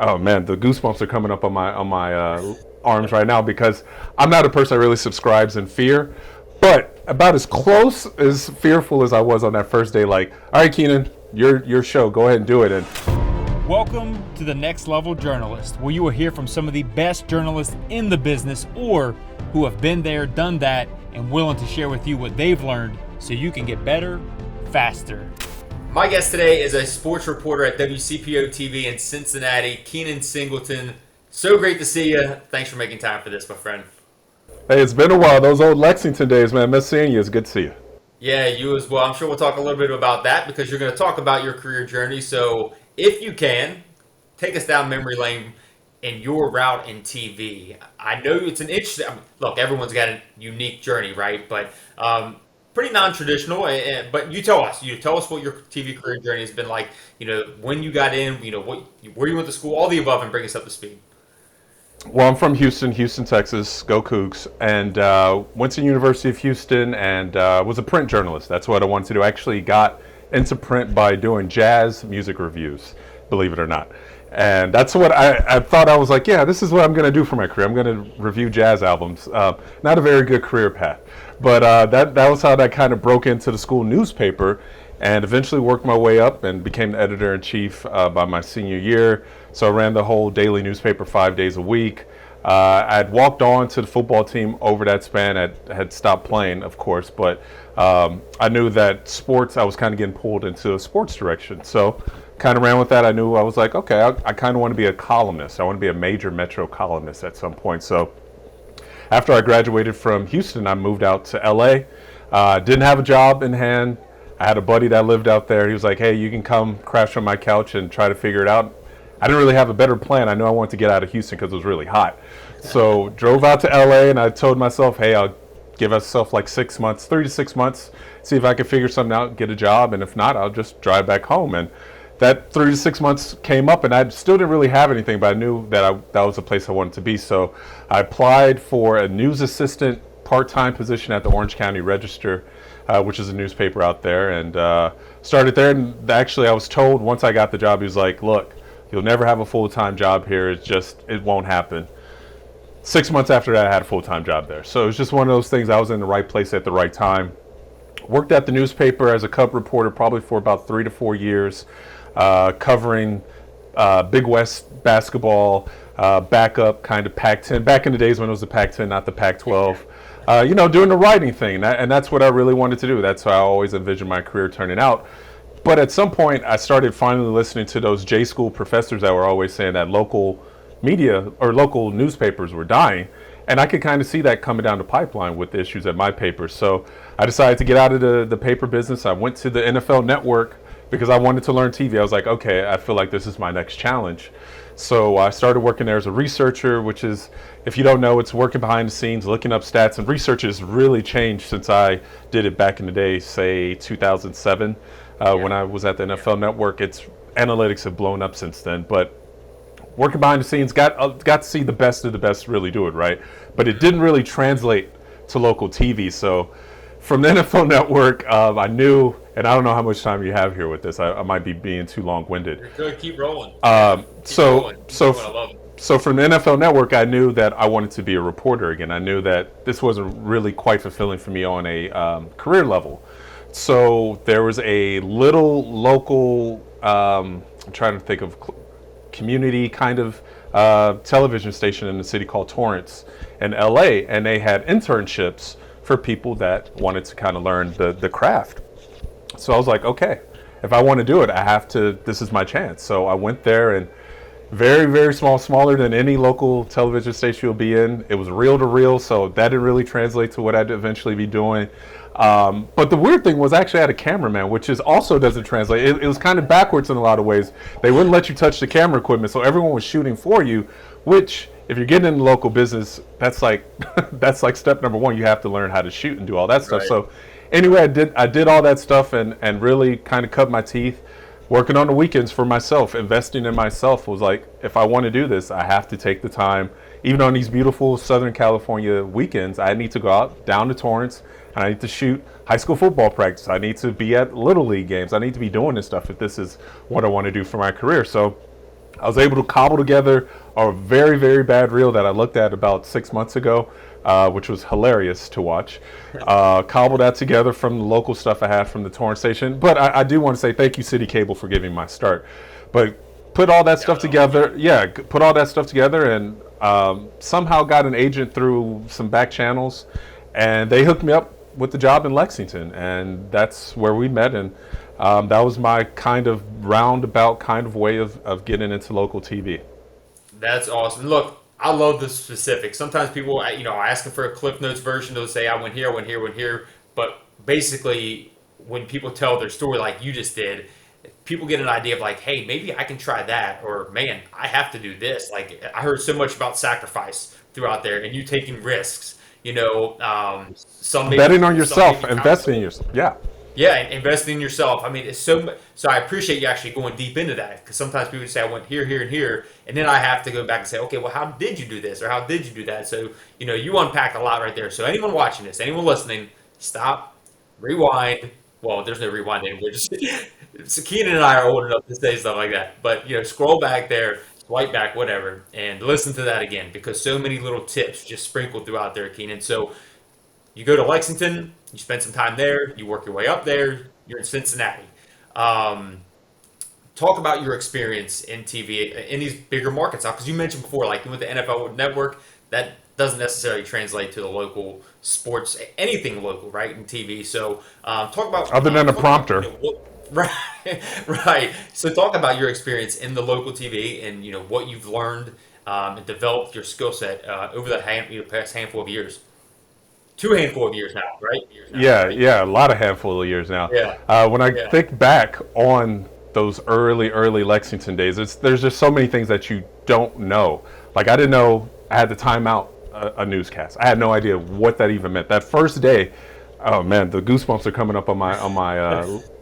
Oh man, the goosebumps are coming up on my arms right now because I'm not a person that really subscribes in fear, but about as close as fearful as I was on that first day. Like, all right, Keenan, your show, go ahead and do it. And welcome to the Next Level Journalist, where you will hear from some of the best journalists in the business or who have been there, done that, and willing to share with you what they've learned so you can get better, faster. My guest today is a sports reporter at WCPO-TV in Cincinnati, Keenan Singleton. So great to see you. Thanks for making time for this, my friend. Hey, it's been a while. Those old Lexington days, man. Miss seeing you. It's good to see you. Yeah, you as well. I'm sure we'll talk a little bit about that because you're going to talk about your career journey. So if you can, take us down memory lane in your route in TV. I know it's an interesting, look, everyone's got a unique journey, right? But pretty non-traditional, but you tell us what your TV career journey has been like, when you got in, where you went to school, all the above, and bring us up to speed. Well, I'm from Houston, Texas, go Cougs, and went to University of Houston and was a print journalist. That's what I wanted to do. I actually got into print by doing jazz music reviews, believe it or not. And that's what I thought. I was like, yeah, this is what I'm going to do for my career. I'm going to review jazz albums. Not a very good career path, but that was how that kind of broke into the school newspaper, and eventually worked my way up and became the editor-in-chief by my senior year. So I ran the whole daily newspaper 5 days a week. I'd walked on to the football team over that span. I had stopped playing, of course, but I knew that sports, I was kind of getting pulled into a sports direction. So kind of ran with that. I knew I was like, okay, I kind of want to be a columnist. I want to be a major metro columnist at some point. So after I graduated from Houston, I moved out to LA. Didn't have a job in hand. I had a buddy that lived out there. He was like, hey, you can come crash on my couch and try to figure it out. I didn't really have a better plan. I knew I wanted to get out of Houston because it was really hot. So drove out to LA, and I told myself, hey, I'll give myself like 6 months, 3 to 6 months, see if I can figure something out, get a job, and if not, I'll just drive back home. And that 3 to 6 months came up, and I still didn't really have anything, but I knew that that was a place I wanted to be. So I applied for a news assistant part-time position at the Orange County Register, which is a newspaper out there, and started there. And actually, I was told once I got the job, he was like, look, you'll never have a full-time job here. It won't happen. 6 months after that, I had a full-time job there. So it was just one of those things. I was in the right place at the right time. Worked at the newspaper as a Cub reporter probably for about 3 to 4 years, covering Big West basketball, backup kind of Pac-10. Back in the days when it was the Pac-10, not the Pac-12. Doing the writing thing. And that's what I really wanted to do. That's how I always envisioned my career turning out. But at some point, I started finally listening to those J-school professors that were always saying that local media or local newspapers were dying. And I could kind of see that coming down the pipeline with the issues at my paper. So I decided to get out of the paper business. I went to the NFL Network because I wanted to learn TV. I was like, okay, I feel like this is my next challenge. So I started working there as a researcher, which is, if you don't know, it's working behind the scenes, looking up stats, and research has really changed since I did it back in the day, say 2007. When I was at the NFL Network. Analytics have blown up since then, but working behind the scenes, got to see the best of the best really do it, right? But it didn't really translate to local TV. So from the NFL Network, I knew, and I don't know how much time you have here with this. I might be being too long-winded. You're good. Keep rolling. So from the NFL Network, I knew that I wanted to be a reporter again. I knew that this wasn't really quite fulfilling for me on a career level. So there was a little local, I'm trying to think of community kind of television station in the city called Torrance in LA, and they had internships for people that wanted to kind of learn the craft. So I was like, okay, if I want to do it, this is my chance. So I went there, and very, very smaller than any local television station you'll be in. It was reel to reel, so that didn't really translate to what I'd eventually be doing. But the weird thing was I actually had a cameraman, which also doesn't translate. It was kind of backwards in a lot of ways. They wouldn't let you touch the camera equipment, so everyone was shooting for you, which if you're getting into local business, that's like that's like step number one. You have to learn how to shoot and do all that stuff. Right. So anyway, I did all that stuff and really kind of cut my teeth working on the weekends for myself. Investing in myself was like, if I want to do this, I have to take the time. Even on these beautiful Southern California weekends, I need to go out down to Torrance, and I need to shoot high school football practice. I need to be at Little League games. I need to be doing this stuff if this is what I want to do for my career. So I was able to cobble together a very, very bad reel that I looked at about 6 months ago, which was hilarious to watch. Cobbled that together from the local stuff I had from the Torrance station. But I do want to say thank you, City Cable, for giving my start. But put all that stuff together. Yeah, put all that stuff together, and somehow got an agent through some back channels, and they hooked me up with the job in Lexington, and that's where we met. And that was my kind of roundabout kind of way of getting into local TV. That's awesome. Look, I love the specifics. Sometimes people, asking for a Cliff Notes version, they'll say, I went here, went here, went here. But basically, when people tell their story like you just did, people get an idea of like, hey, maybe I can try that, or man, I have to do this. Like, I heard so much about sacrifice throughout there, and you taking risks. Some Betting on yourself, maybe investing in yourself. Yeah. yeah, and investing in yourself. I mean, it's so I appreciate you actually going deep into that, because sometimes people say I went here, here, and here, and then I have to go back and say, okay, well, how did you do this, or how did you do that? So you unpack a lot right there. So anyone watching this, anyone listening, stop, rewind. Well, there's no rewind anymore. Just so Keenan and I are old enough to say stuff like that. But scroll back there, swipe back, whatever, and listen to that again, because so many little tips just sprinkled throughout there, Keenan. So you go to Lexington, you spend some time there, you work your way up there, you're in Cincinnati. Talk about your experience in TV in these bigger markets now, because you mentioned before, like with the NFL Network, that doesn't necessarily translate to the local sports, anything local, right, in TV. So talk about Other than a prompter. Right, right. So talk about your experience in the local TV, and what you've learned and developed your skill set over the past handful of years. Two handful of years now, right? Yeah, a lot of handful of years now. Yeah. When I Yeah. think back on those early Lexington days, there's just so many things that you don't know. Like, I didn't know I had to time out a newscast. I had no idea what that even meant. That first day, oh man, the goosebumps are coming up on my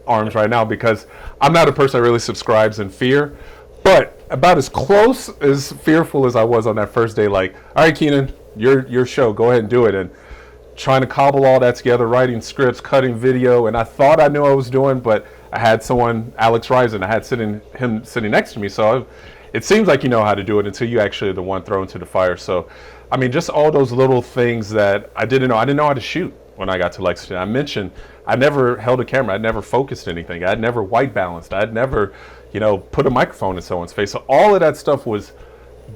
arms right now, because I'm not a person that really subscribes in fear, but about as close as fearful as I was on that first day. Like, all right, Keenan, your show, go ahead and do it. And trying to cobble all that together, writing scripts, cutting video, and I thought I knew what I was doing, but I had someone, Alex Risen, I had him sitting next to me, so it seems like you know how to do it until you actually are the one thrown to the fire. So, I mean, just all those little things that I didn't know. I didn't know how to shoot when I got to Lexington. I mentioned I never held a camera. I'd never focused anything. I'd never white balanced. I'd never, put a microphone in someone's face. So all of that stuff was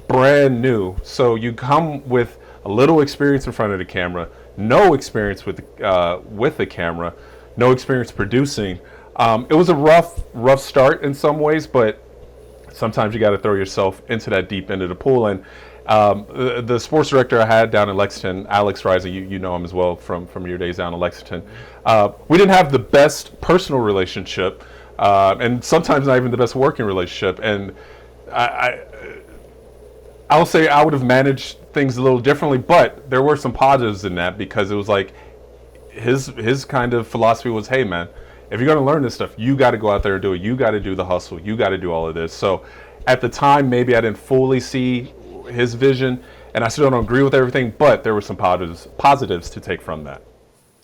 brand new. So you come with a little experience in front of the camera, no experience with the camera, no experience producing. It was a rough start in some ways, but sometimes you got to throw yourself into that deep end of the pool. And the sports director I had down in Lexington, Alex Rising, you know him as well from your days down in Lexington. We didn't have the best personal relationship, and sometimes not even the best working relationship. And I'll say I would have managed things a little differently, but there were some positives in that, because it was like his kind of philosophy was, hey man, if you're going to learn this stuff, you got to go out there and do it. You got to do the hustle. You got to do all of this. So at the time, maybe I didn't fully see his vision, and I still don't agree with everything, but there were some positives to take from that.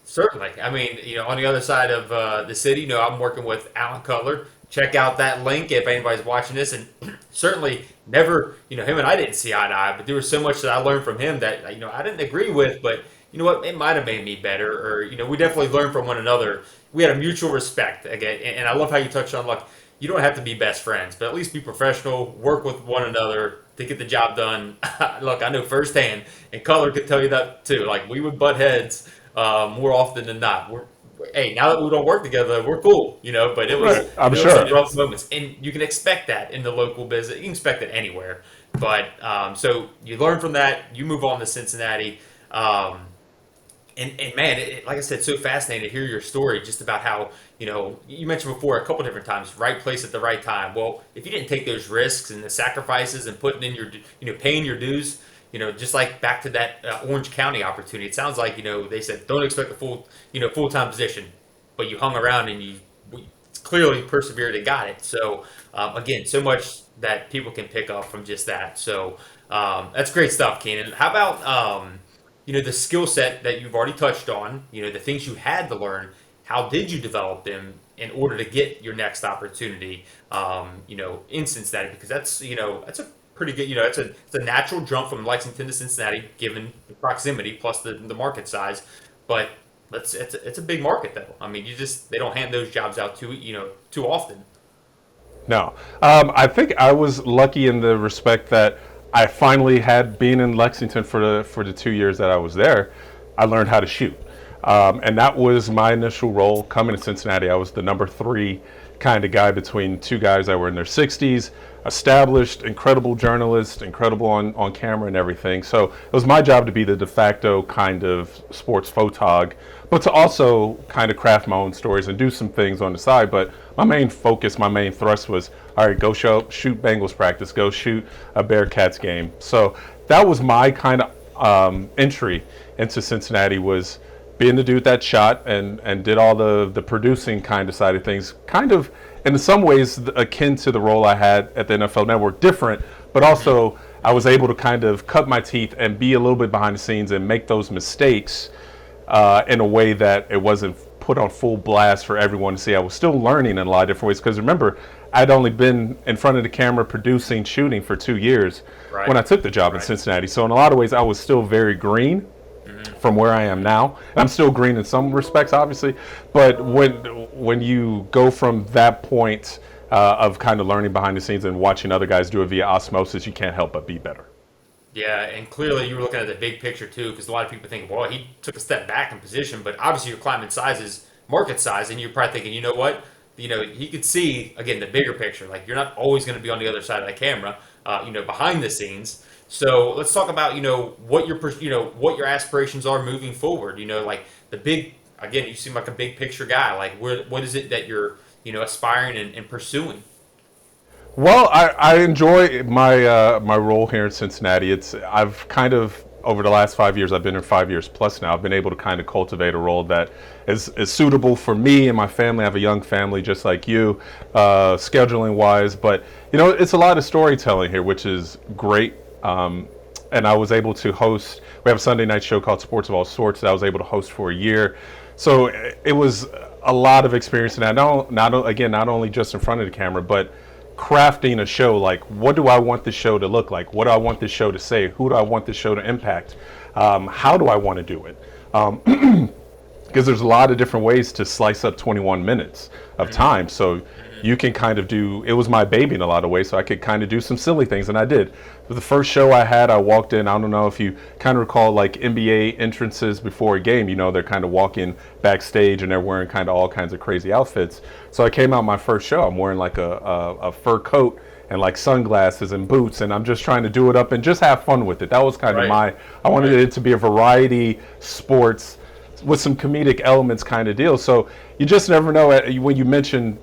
Certainly. I mean, on the other side of the city, I'm working with Alan Cutler. Check out that link if anybody's watching this. And certainly never, him and I didn't see eye to eye, but there was so much that I learned from him that, I didn't agree with, but you know what, it might have made me better. Or, we definitely learned from one another. We had a mutual respect. Again, and I love how you touched on, like, you don't have to be best friends, but at least be professional, work with one another to get the job done. Look, I know firsthand, and Cutler could tell you that too. Like, we would butt heads more often than not. Hey, now that we don't work together, we're cool, but it was, Right, I'm it sure. was some rough moments. And you can expect that in the local business. You can expect it anywhere. But so you learn from that, you move on to Cincinnati. And man, like I said, so fascinating to hear your story just about how, you mentioned before a couple different times, right place at the right time. Well, if you didn't take those risks and the sacrifices and putting in your, paying your dues, just like back to that Orange County opportunity, it sounds like, they said, don't expect a full-time position, but you hung around and you clearly persevered and got it. So again, so much that people can pick up from just that. So that's great stuff, Keenan. How about, the skill set that you've already touched on, the things you had to learn, how did you develop them? in order to get your next opportunity, in Cincinnati, because that's a pretty good, it's a natural jump from Lexington to Cincinnati, given the proximity plus the market size. But it's a big market though. I mean, they don't hand those jobs out too often. No, I think I was lucky in the respect that I finally had been in Lexington for the 2 years that I was there. I learned how to shoot, and that was my initial role coming to Cincinnati. I was the number 3 kind of guy between 2 guys that were in their 60s, established, incredible journalist, incredible on camera and everything. So it was my job to be the de facto kind of sports photog, but to also kind of craft my own stories and do some things on the side. But my main focus, my main thrust was, all right, go shoot Bengals practice, go shoot a Bearcats game. So that was my kind of entry into Cincinnati, was being the dude that shot and did all the producing kind of side of things, kind of in some ways akin to the role I had at the NFL Network, different, but also I was able to kind of cut my teeth and be a little bit behind the scenes and make those mistakes in a way that it wasn't put on full blast for everyone to see. I was still learning in a lot of different ways, because remember, I'd only been in front of the camera producing, shooting for 2 years when I took the job in Cincinnati. So in a lot of ways, I was still very green from where I am now. And I'm still green in some respects, obviously, but when you go from that point of kind of learning behind the scenes and watching other guys do it via osmosis, you can't help but be better. Yeah, and clearly you were looking at the big picture too, because a lot of people think, well, he took a step back in position, but obviously you're climbing sizes, market size, and you're probably thinking, you know what, he could see again the bigger picture. Like, you're not always going to be on the other side of the camera, behind the scenes. So let's talk about what your aspirations are moving forward. Like the big, again, you seem like a big picture guy. Like, what is it that you're aspiring and pursuing? Well, I enjoy my role here in Cincinnati. I've kind of, over the last 5 years, I've been here 5 years plus now, I've been able to kind of cultivate a role that is suitable for me and my family. I have a young family just like you, scheduling wise, but it's a lot of storytelling here, which is great. And I was able to host, we have a Sunday night show called Sports of All Sorts that I was able to host for a year. So it was a lot of experience in that, not only just in front of the camera, but crafting a show. Like, what do I want this show to look like? What do I want this show to say? Who do I want this show to impact? How do I want to do it? Because there's a lot of different ways to slice up 21 minutes of time. So you can kind of it was my baby in a lot of ways, so I could kind of do some silly things, and I did. But the first show I had, I walked in, I don't know if you kind of recall, like NBA entrances before a game, they're kind of walking backstage and they're wearing kind of all kinds of crazy outfits. So I came out my first show, I'm wearing like a fur coat and like sunglasses and boots, and I'm just trying to do it up and just have fun with it. That was kind of I wanted it to be a variety sports with some comedic elements kind of deal. So you just never know. When you mention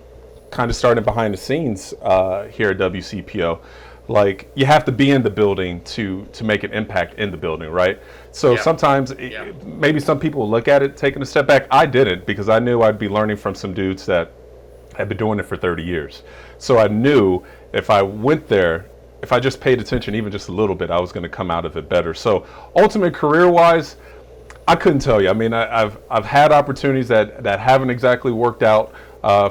kind of starting behind the scenes here at WCPO, like, you have to be in the building to make an impact in the building, right? So sometimes maybe some people look at it taking a step back. I didn't, because I knew I'd be learning from some dudes that had been doing it for 30 years. So I knew if I went there, if I just paid attention even just a little bit, I was going to come out of it better. So ultimate career-wise, I couldn't tell you. I mean, I've had opportunities that haven't exactly worked out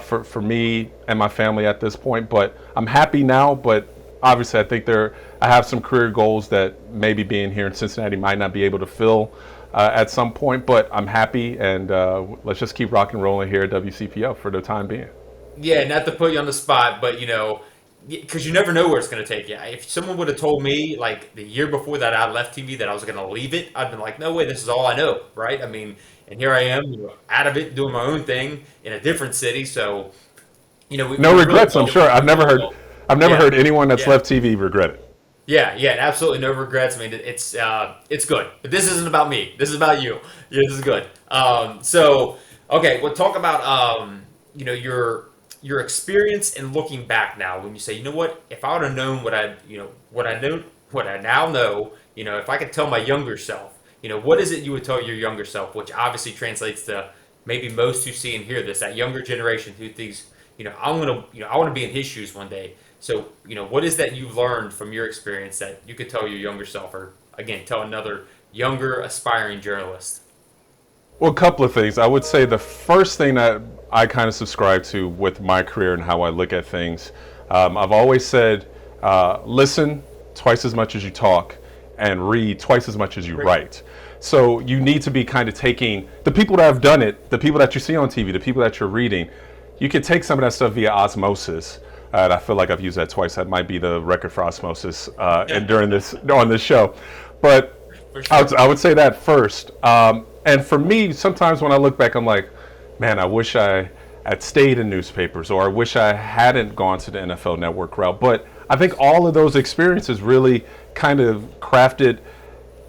for me and my family at this point, but I'm happy now. But obviously, I think I have some career goals that maybe being here in Cincinnati might not be able to fill at some point, but I'm happy, and let's just keep rock and rolling here at WCPO for the time being. Yeah, not to put you on the spot, but because you never know where it's going to take you. If someone would have told me, like, the year before that I left TV that I was going to leave it, I'd been like, no way, this is all I know, right? I mean, and here I am, out of it, doing my own thing in a different city. So, no regrets. I'm sure. I've never heard anyone that's left TV regret it. Yeah, absolutely no regrets. I mean, it's good. But this isn't about me. This is about you. Yeah, this is good. So, okay, we'll talk about your experience and looking back now. When you say, what, if I would have known what I now know, if I could tell my younger self, what is it you would tell your younger self, which obviously translates to maybe most who see and hear this, that younger generation who thinks, I want to be in his shoes one day. So, what is that you've learned from your experience that you could tell your younger self, or again, tell another younger aspiring journalist? Well, a couple of things. I would say the first thing that I kind of subscribe to with my career and how I look at things. I've always said, listen twice as much as you talk and read twice as much as you write. So you need to be kind of taking the people that have done it, the people that you see on TV, the people that you're reading, you can take some of that stuff via osmosis. And I feel like I've used that twice. That might be the record for osmosis and on this show. But sure. I would say that first. And for me, sometimes when I look back, I'm like, man, I wish I had stayed in newspapers, or I wish I hadn't gone to the NFL Network route. But I think all of those experiences really kind of crafted.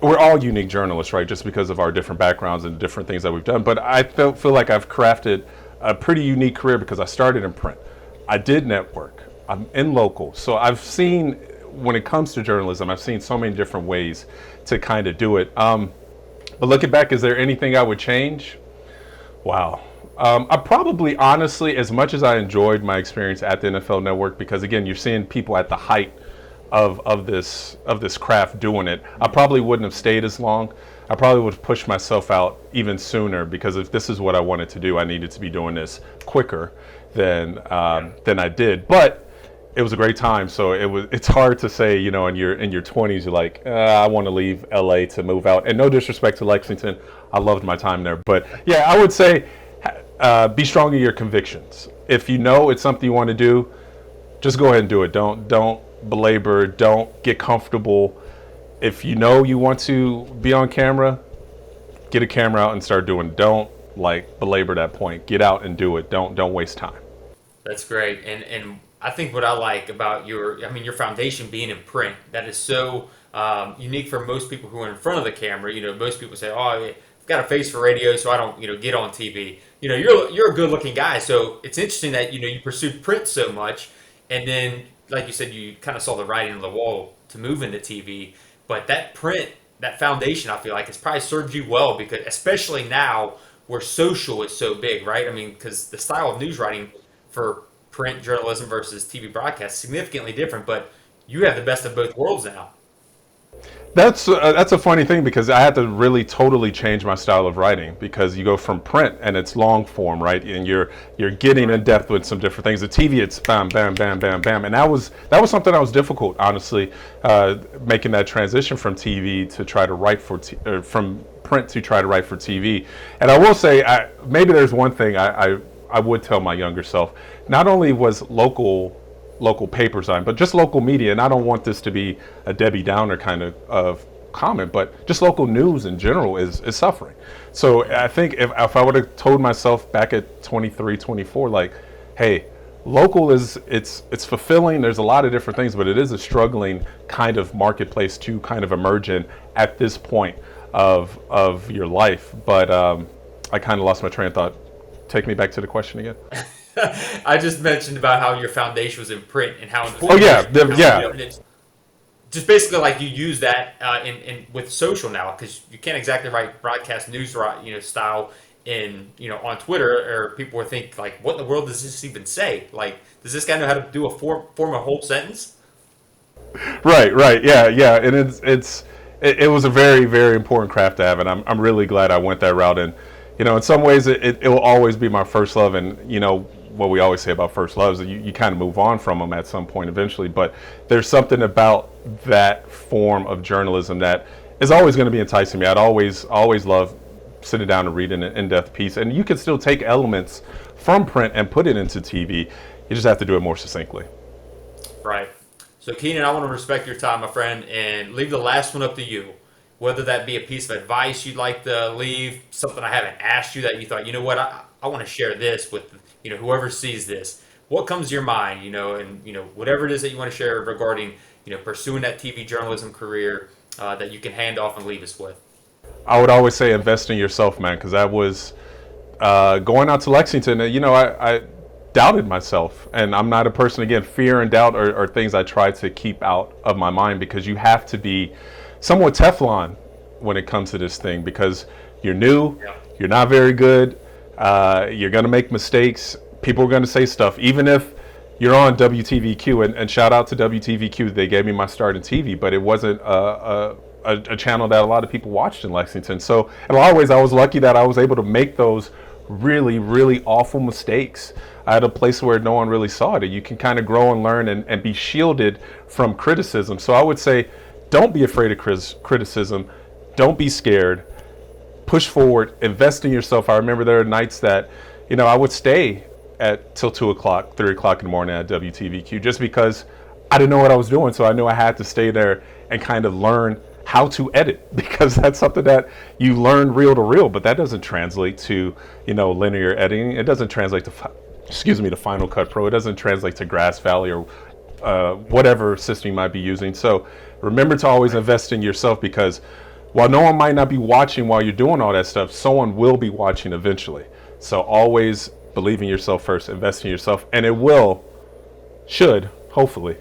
We're all unique journalists, right? Just because of our different backgrounds and different things that we've done. But I feel like I've crafted a pretty unique career because I started in print. I did network. I'm in local. So I've seen, when it comes to journalism, I've seen so many different ways to kind of do it. But looking back, is there anything I would change? Wow. I probably, honestly, as much as I enjoyed my experience at the NFL Network, because again, you're seeing people at the height of this craft doing it, I probably wouldn't have stayed as long. I probably would have pushed myself out even sooner, because if this is what I wanted to do, I needed to be doing this quicker than I did. But it was a great time. So it's hard to say, in your 20s, you're like, I want to leave LA to move out. And no disrespect to Lexington, I loved my time there. But yeah, I would say be strong in your convictions. If you know it's something you want to do, just go ahead and do it. Don't belabor, don't get comfortable. If you know you want to be on camera, get a camera out and start doing it. Don't belabor that point. Get out and do it. Don't waste time. That's great. And I think what I like about your foundation being in print, that is so unique for most people who are in front of the camera. Most people say, oh, I've got a face for radio, so I don't, get on TV. You're a good looking guy. So it's interesting that, you pursued print so much. And then, like you said, you kind of saw the writing on the wall to move into TV. But that print, that foundation, I feel like it's probably served you well, because especially now where social is so big, right? I mean, because the style of news writing for print journalism versus TV broadcast is significantly different, but you have the best of both worlds now. That's a funny thing, because I had to really totally change my style of writing, because you go from print and it's long form, right? And you're getting in depth with some different things. The TV, it's bam, bam, bam, bam, bam. And that was something that was difficult, honestly, making that transition from TV to try to write from print to try to write for TV. And I will say, maybe there's one thing I would tell my younger self. Not only was local papers on, but just local media, and I don't want this to be a Debbie Downer kind of comment, but just local news in general is suffering. So I think if I would have told myself back at 23, 24, like, hey, local it's fulfilling, there's a lot of different things, but it is a struggling kind of marketplace to kind of emerge in at this point of your life. But I kind of lost my train of thought. Take me back to the question again. I just mentioned about how your foundation was in print and how important. Oh yeah. It's just basically like you use that in with social now, because you can't exactly write broadcast news style in on Twitter, or people would think like, what in the world does this even say? Like, does this guy know how to do form a whole sentence? Right, yeah, and it was a very, very important craft to have, and I'm really glad I went that route. And in some ways it will always be my first love, and what we always say about first loves, you kind of move on from them at some point eventually, but there's something about that form of journalism that is always going to be enticing me. I'd always love sitting down and reading an in-depth piece, and you can still take elements from print and put it into TV. You just have to do it more succinctly. Right. So Keenan, I want to respect your time, my friend, and leave the last one up to you. Whether that be a piece of advice you'd like to leave, something I haven't asked you that you thought, what, I want to share this with whoever sees this. What comes to your mind, and whatever it is that you want to share regarding pursuing that TV journalism career that you can hand off and leave us with. I would always say invest in yourself, man, because that was going out to Lexington. I doubted myself, and I'm not a person, again, fear and doubt are things I try to keep out of my mind, because you have to be somewhat Teflon when it comes to this thing, because you're new, you're not very good, you're going to make mistakes, people are going to say stuff, even if you're on WTVQ, and shout out to WTVQ, they gave me my start in TV, but it wasn't a channel that a lot of people watched in Lexington. So in a lot of ways, I was lucky that I was able to make those really, really awful mistakes at a place where no one really saw it. You can kind of grow and learn and be shielded from criticism. So I would say, don't be afraid of criticism. Don't be scared. Push forward, invest in yourself. I remember there are nights that, I would stay till 2 o'clock, 3 o'clock in the morning at WTVQ just because I didn't know what I was doing. So I knew I had to stay there and kind of learn how to edit, because that's something that you learn reel to reel, but that doesn't translate to, linear editing. It doesn't translate to, to Final Cut Pro. It doesn't translate to Grass Valley or whatever system you might be using. So remember to always invest in yourself, because while no one might not be watching while you're doing all that stuff, someone will be watching eventually. So always believe in yourself first, invest in yourself, and it should, hopefully,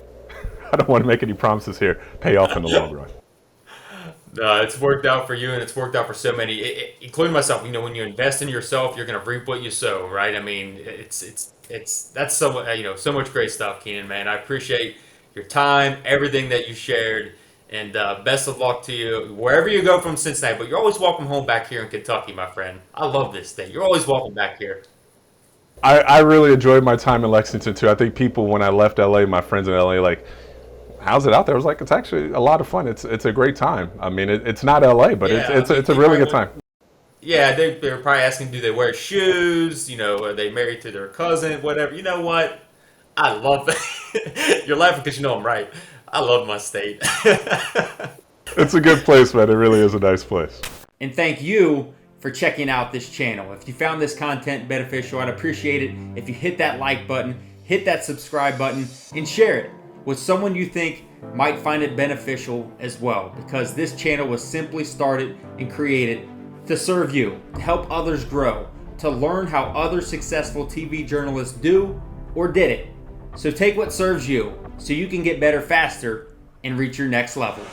I don't want to make any promises here, pay off in the long run. It's worked out for you, and it's worked out for so many, including myself. When you invest in yourself, you're going to reap what you sow, right? I mean, that's so much great stuff, Keenan, man. I appreciate your time, everything that you shared, and best of luck to you wherever you go from Cincinnati. But you're always welcome home back here in Kentucky, my friend. I love this state. You're always welcome back here. I really enjoyed my time in Lexington too. I think people, when I left LA, my friends in LA, like, how's it out there? I was like, it's actually a lot of fun. It's a great time. I mean, it's not LA, but it's a really good time. Yeah, they were probably asking, do they wear shoes? Are they married to their cousin? Whatever. You know what? I love it. You're laughing because you know I'm right. I love my state. It's a good place, man. It really is a nice place. And thank you for checking out this channel. If you found this content beneficial, I'd appreciate it if you hit that like button, hit that subscribe button, and share it with someone you think might find it beneficial as well, because this channel was simply started and created to serve you, to help others grow, to learn how other successful TV journalists do or did it. So take what serves you so you can get better faster and reach your next level.